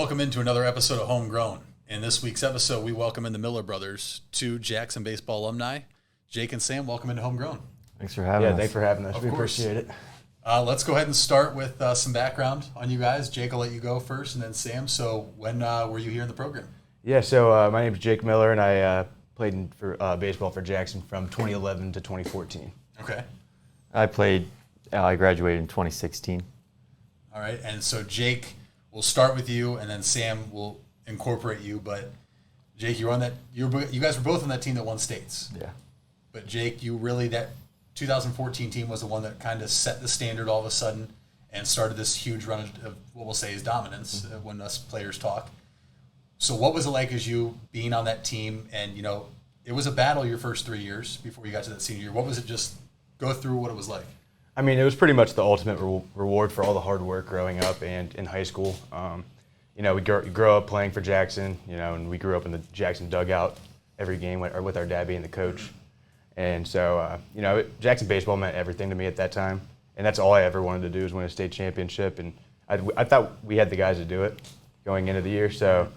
Welcome into another episode of Homegrown. In this week's episode, we welcome in the Miller brothers, two Jackson baseball alumni. Jake and Sam, welcome into Homegrown. Thanks for having us. Yeah, thanks for having us. Of we course. appreciate it. Let's go ahead and start with some background on you guys. Jake, I'll let you go first, and then Sam. So when were you here in the program? Yeah, so my name is Jake Miller, and I played for baseball for Jackson from 2011 to 2014. Okay. I graduated in 2016. All right. And so Jake, we'll start with you, and then Sam will incorporate you. But Jake, you guys were both on that team that won states. Yeah. But Jake, that 2014 team was the one that kind of set the standard all of a sudden and started this huge run of what we'll say is dominance when us players talk. So what was it like as you being on that team? And, it was a battle your first 3 years before you got to that senior year. What was it? Just go through what it was like. I mean, it was pretty much the ultimate reward for all the hard work growing up and in high school. We grow up playing for Jackson, and we grew up in the Jackson dugout every game with our dad being the coach. And so, Jackson baseball meant everything to me at that time. And that's all I ever wanted to do was win a state championship. And I thought we had the guys to do it going into the year. So,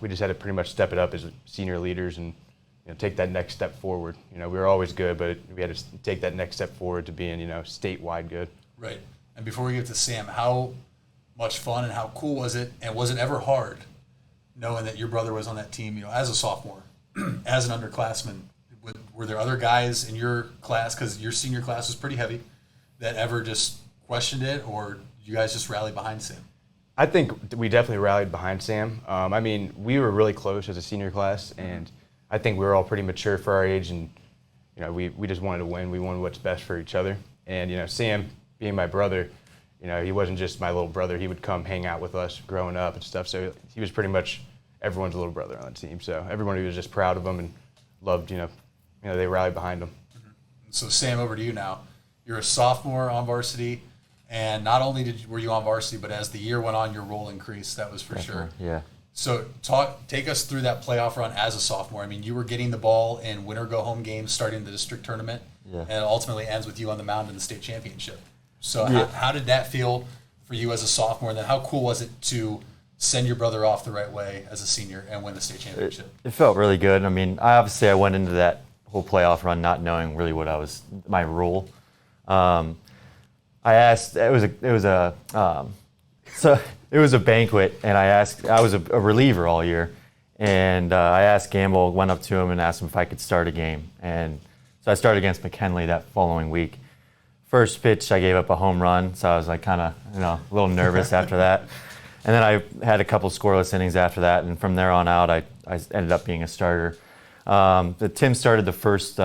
we just had to pretty much step it up as senior leaders and take that next step forward. We were always good, but we had to take that next step forward to being, statewide good. Right. And before we get to Sam, how much fun and how cool was it? And was it ever hard knowing that your brother was on that team, as a sophomore, as an underclassman? Were there other guys in your class, because your senior class was pretty heavy, that ever just questioned it, or you guys just rallied behind Sam? I think we definitely rallied behind Sam. We were really close as a senior class, and I think we were all pretty mature for our age, and we just wanted to win. We wanted what's best for each other. And Sam, being my brother, he wasn't just my little brother. He would come hang out with us growing up and stuff. So he was pretty much everyone's little brother on the team. So everybody was just proud of him and loved, they rallied behind him. So Sam, over to you now. You're a sophomore on varsity, and not only were you on varsity, but as the year went on, your role increased. That was for sure. Yeah. So take us through that playoff run as a sophomore. I mean, you were getting the ball in winner go home games starting the district tournament, and it ultimately ends with you on the mound in the state championship. So how did that feel for you as a sophomore? And then how cool was it to send your brother off the right way as a senior and win the state championship? It felt really good. I mean, I went into that whole playoff run not knowing really what my role. I asked. It was a banquet, and I was a reliever all year, and I asked Gamble, went up to him and asked him if I could start a game. And so I started against McKinley that following week. First pitch, I gave up a home run, so I was like kind of, a little nervous after that. And then I had a couple scoreless innings after that, and from there on out, I ended up being a starter. Tim started the first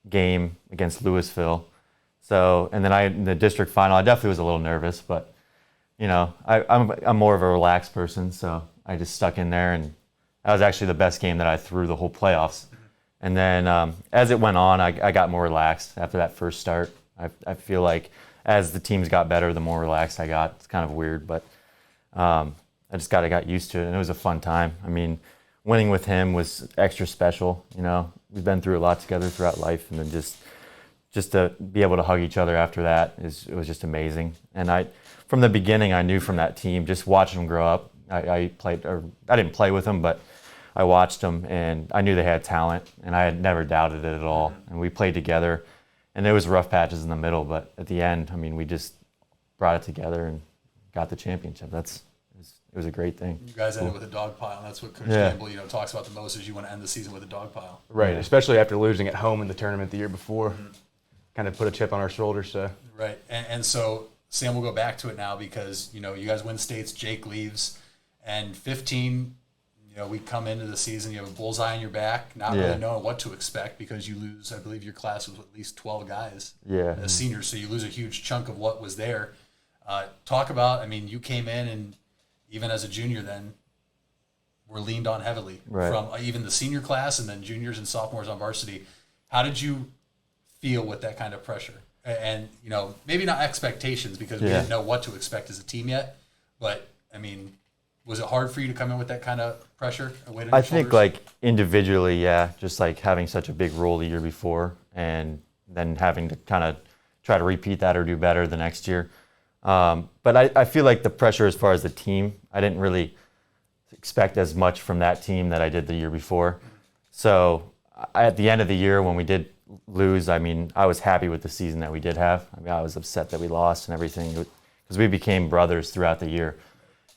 game against Louisville. So, and then in the district final, I definitely was a little nervous, but I'm more of a relaxed person, so I just stuck in there, and that was actually the best game that I threw the whole playoffs. And then as it went on, I got more relaxed after that first start. I feel like as the teams got better, the more relaxed I got. It's kind of weird, but I just got used to it, and it was a fun time. I mean, winning with him was extra special. We've been through a lot together throughout life, and then just to be able to hug each other after that it was just amazing. And from the beginning, I knew from that team, just watching them grow up. I didn't play with them, but I watched them, and I knew they had talent, and I had never doubted it at all. And we played together, and there was rough patches in the middle, but at the end, I mean, we just brought it together and got the championship. It was a great thing. You guys ended with a dog pile, and that's what Coach Gamble, talks about the most, is you want to end the season with a dog pile. Right, especially after losing at home in the tournament the year before. Kind of put a chip on our shoulder. So right, and so Sam, will go back to it now because you guys win states. Jake leaves, and 15. We come into the season. You have a bullseye on your back, not really knowing what to expect because you lose. I believe your class was at least 12 guys. As seniors, so you lose a huge chunk of what was there. Talk about. I mean, you came in and even as a junior, then were leaned on heavily from even the senior class and then juniors and sophomores on varsity. How did you feel with that kind of pressure? And, maybe not expectations because we didn't know what to expect as a team yet. But, I mean, was it hard for you to come in with that kind of pressure? I think, individually, just having such a big role the year before and then having to kind of try to repeat that or do better the next year. But I feel like the pressure as far as the team, I didn't really expect as much from that team that I did the year before. So at the end of the year when we did lose, I mean, I was happy with the season that we did have. I mean, I was upset that we lost and everything because we became brothers throughout the year.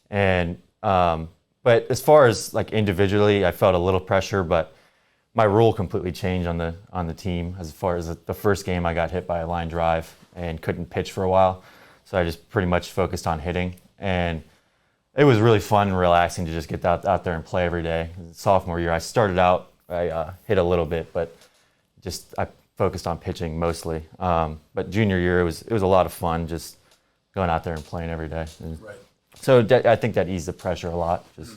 And but as far as like individually, I felt a little pressure, but my role completely changed on the team. As far as the first game, I got hit by a line drive and couldn't pitch for a while. So I just pretty much focused on hitting. And it was really fun and relaxing to just get out there and play every day. Sophomore year, I started out, I hit a little bit, but I focused on pitching mostly. But junior year, it was a lot of fun just going out there and playing every day. Right. So I think that eased the pressure a lot. And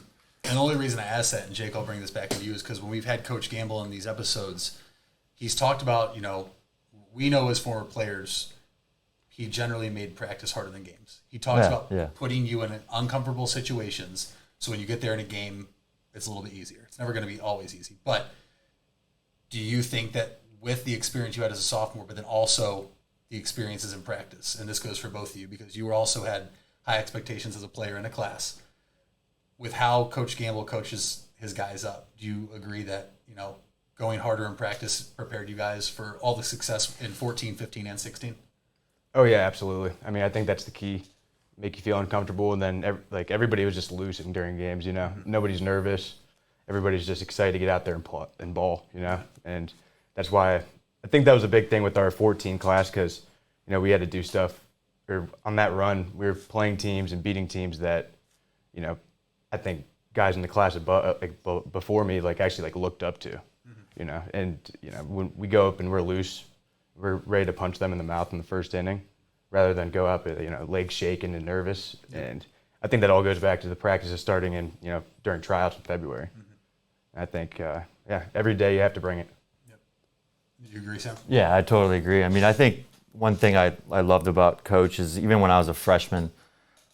the only reason I asked that, and Jake, I'll bring this back to you, is because when we've had Coach Gamble in these episodes, he's talked about, we know as former players, he generally made practice harder than games. He talks about putting you in uncomfortable situations, so when you get there in a game, it's a little bit easier. It's never going to be always easy. But do you think that with the experience you had as a sophomore, but then also the experiences in practice, and this goes for both of you because you also had high expectations as a player in a class, with how Coach Gamble coaches his guys up, do you agree that, going harder in practice prepared you guys for all the success in 14, 15, and 16? Oh, yeah, absolutely. I mean, I think that's the key. Make you feel uncomfortable, and then everybody was just losing during games, Nobody's nervous. Everybody's just excited to get out there and ball, And that's why I think that was a big thing with our 14 class because, we had to do stuff. Or on that run, we were playing teams and beating teams that, I think guys in the class before me actually looked up to, And when we go up and we're loose, we're ready to punch them in the mouth in the first inning, rather than go up, legs shaking and nervous. And I think that all goes back to the practices starting in, during tryouts in February. I think, every day you have to bring it. Yep. Do you agree, Sam? Yeah, I totally agree. I mean, I think one thing I loved about Coach is even when I was a freshman,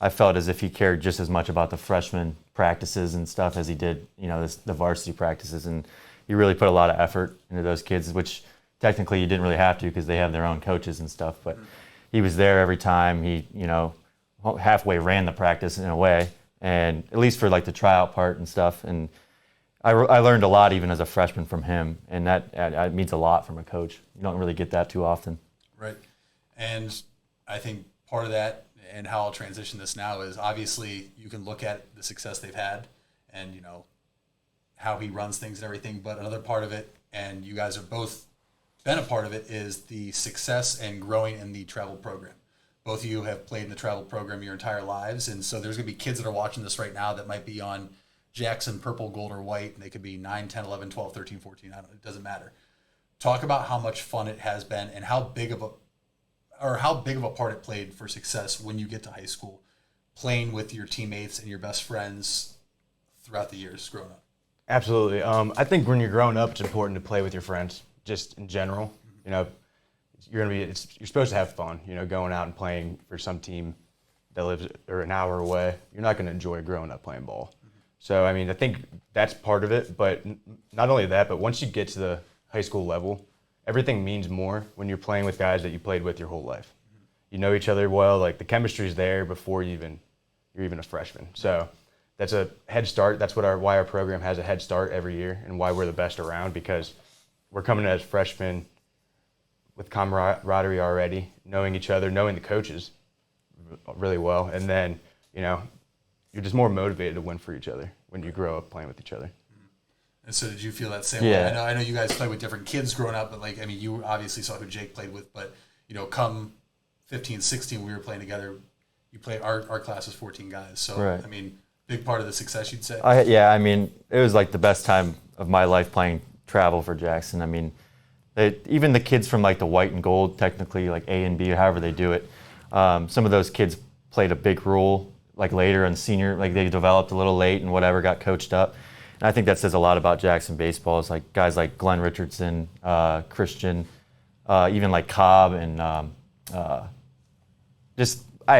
I felt as if he cared just as much about the freshman practices and stuff as he did, the varsity practices. And he really put a lot of effort into those kids, which technically you didn't really have to because they have their own coaches and stuff. But he was there every time. He, halfway ran the practice in a way, and at least for the tryout part and stuff. And I learned a lot even as a freshman from him, and that means a lot from a coach. You don't really get that too often. Right. And I think part of that, and how I'll transition this now, is obviously you can look at the success they've had and, how he runs things and everything. But another part of it, and you guys have both been a part of it, is the success and growing in the travel program. Both of you have played in the travel program your entire lives. And so there's going to be kids that are watching this right now that might be on Jackson, purple, gold, or white. And they could be 9, 10, 11, 12, 13, 14. It doesn't matter. Talk about how much fun it has been and how big of a part it played for success when you get to high school, playing with your teammates and your best friends throughout the years growing up. Absolutely. I think when you're growing up, it's important to play with your friends, just in general. You're supposed to have fun. Going out and playing for some team that lives an hour away. You're not going to enjoy growing up playing ball. So I mean, I think that's part of it. But not only that, but once you get to the high school level, everything means more when you're playing with guys that you played with your whole life. You know each other well. The chemistry's there before you're even a freshman. So that's a head start. That's why our program has a head start every year, and why we're the best around, because we're coming as freshmen with camaraderie already, knowing each other, knowing the coaches really well, and then you're just more motivated to win for each other when you grow up playing with each other. And so did you feel that same way? I know you guys played with different kids growing up, but you obviously saw who Jake played with, but come 15, 16, we were playing together. You played, our class was 14 guys. So, right. I mean, big part of the success, you'd say? I mean, it was the best time of my life playing travel for Jackson. I mean, even the kids from the white and gold, technically A and B, however they do it, some of those kids played a big role later in senior, they developed a little late and whatever, got coached up. And I think that says a lot about Jackson baseball. It's guys like Glenn Richardson, Christian, even Cobb, and I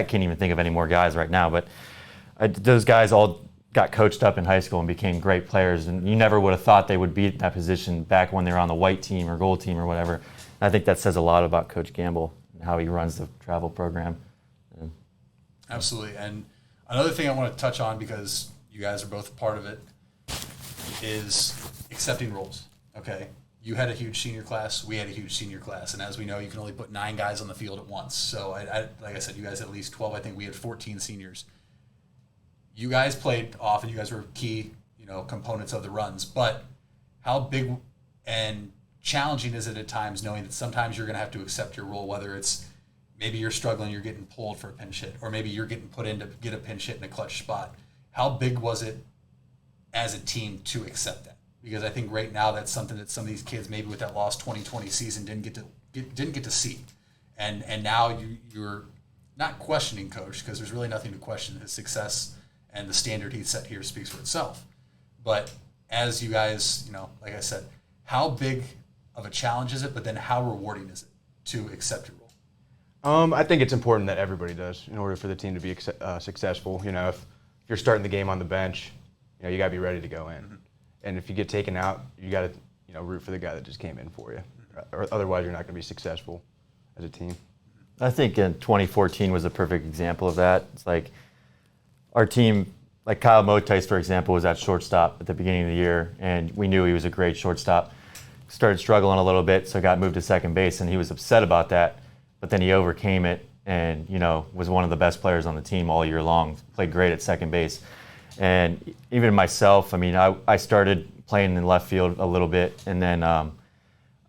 can't even think of any more guys right now, but those guys all got coached up in high school and became great players, and you never would have thought they would be in that position back when they were on the white team or gold team or whatever. And I think that says a lot about Coach Gamble and how he runs the travel program. Absolutely. And another thing I want to touch on, because you guys are both part of it, is accepting roles. Okay. You had a huge senior class. We had a huge senior class. And as we know, you can only put 9 guys on the field at once. So, like I said, you guys had at least 12. I think we had 14 seniors. You guys played often. You guys were key, components of the runs. But how big and challenging is it at times knowing that sometimes you're going to have to accept your role, whether it's maybe you're struggling, you're getting pulled for a pinch hit, or maybe you're getting put in to get a pinch hit in a clutch spot. How big was it as a team to accept that? Because I think right now that's something that some of these kids, maybe with that lost 2020 season, didn't get to see, and now you're not questioning coach, because there's really nothing to question. His success and the standard he set here speaks for itself. But as you guys, like I said, how big of a challenge is it? But then how rewarding is it to accept your role? I think it's important that everybody does in order for the team to be successful. If you're starting the game on the bench, you got to be ready to go in. Mm-hmm. And if you get taken out, you got to root for the guy that just came in for you. Or otherwise, you're not going to be successful as a team. I think in 2014 was a perfect example of that. It's like our team, like Kyle Motice, for example, was at shortstop at the beginning of the year, and we knew he was a great shortstop. Started struggling a little bit, so got moved to second base, and he was upset about that. But then he overcame it and, was one of the best players on the team all year long. Played great at second base. And even myself, I started playing in left field a little bit, and then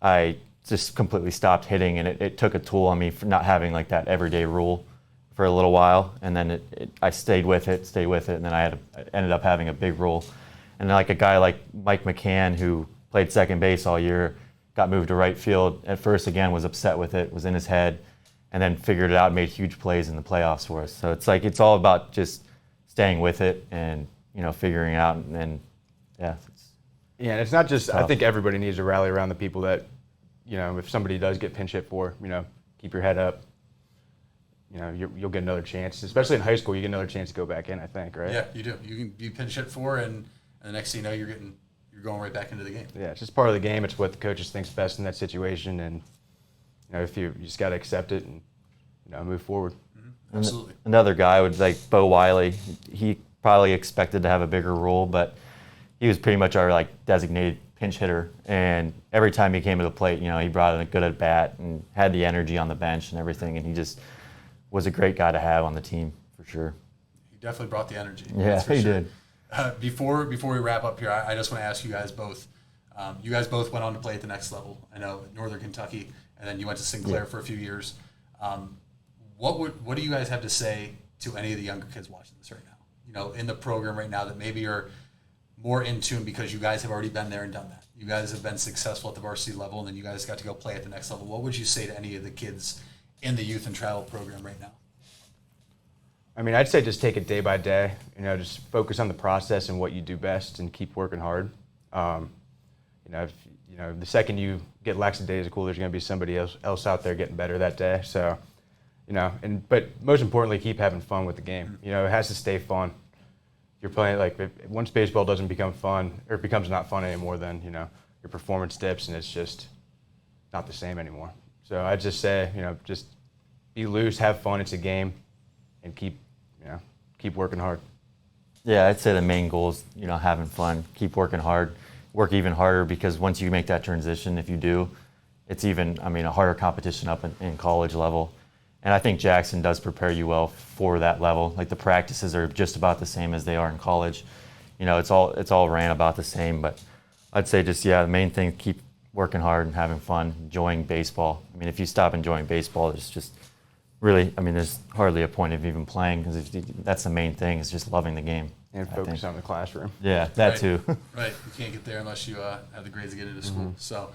I just completely stopped hitting, and it took a toll on me for not having like that everyday rule for a little while. And then I stayed with it, and then I ended up having a big role. And then like a guy like Mike McCann, who played second base all year, got moved to right field. At first, again, was upset with it, was in his head, and then figured it out and made huge plays in the playoffs for us. So it's all about just staying with it and, figuring it out. And yeah. And it's not just, tough. I think everybody needs to rally around the people that, if somebody does get pinch hit for, keep your head up. You'll get another chance. Especially in high school, you get another chance to go back in, I think, right? Yeah, you do. You can be pinch hit for, and the next thing you know, you're going right back into the game. Yeah, it's just part of the game. It's what the coaches think's best in that situation, and if you just got to accept it and move forward. Mm-hmm. Absolutely. Another guy would like Bo Wiley. He probably expected to have a bigger role, but he was pretty much our designated pinch hitter. And every time he came to the plate, he brought in a good at bat and had the energy on the bench and everything. And he just was a great guy to have on the team for sure. He definitely brought the energy. Yeah, he did. Before we wrap up here, I just want to ask you guys both. You guys both went on to play at the next level. I know Northern Kentucky, and then you went to Sinclair for a few years. What do you guys have to say to any of the younger kids watching this right now? In the program right now that maybe are more in tune because you guys have already been there and done that. You guys have been successful at the varsity level, and then you guys got to go play at the next level. What would you say to any of the kids in the youth and travel program right now? I'd say just take it day by day. Just focus on the process and what you do best, and keep working hard. The second you get lackadaisical, there's going to be somebody else out there getting better that day. So, but most importantly, keep having fun with the game. It has to stay fun. If you're playing once baseball doesn't become fun, or it becomes not fun anymore, then your performance dips and it's just not the same anymore. So I'd just say, just be loose, have fun. It's a game, and keep working hard. Yeah, I'd say the main goal is, having fun, keep working hard, work even harder, because once you make that transition, if you do, it's even, a harder competition up in college level. And I think Jackson does prepare you well for that level. Like the practices are just about the same as they are in college. It's all ran about the same, but I'd say just, the main thing, keep working hard and having fun, enjoying baseball. If you stop enjoying baseball, there's just really, there's hardly a point of even playing, because that's the main thing, is just loving the game. And focus on the classroom. Yeah, that too. Right. You can't get there unless you have the grades to get into school. Mm-hmm. So,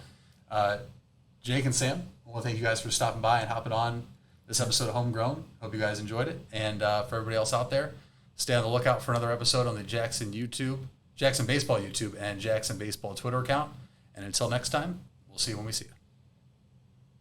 Jake and Sam, I want to thank you guys for stopping by and hopping on this episode of Homegrown. Hope you guys enjoyed it. And for everybody else out there, stay on the lookout for another episode on the Jackson Baseball YouTube, and Jackson Baseball Twitter account. And until next time, we'll see you when we see you.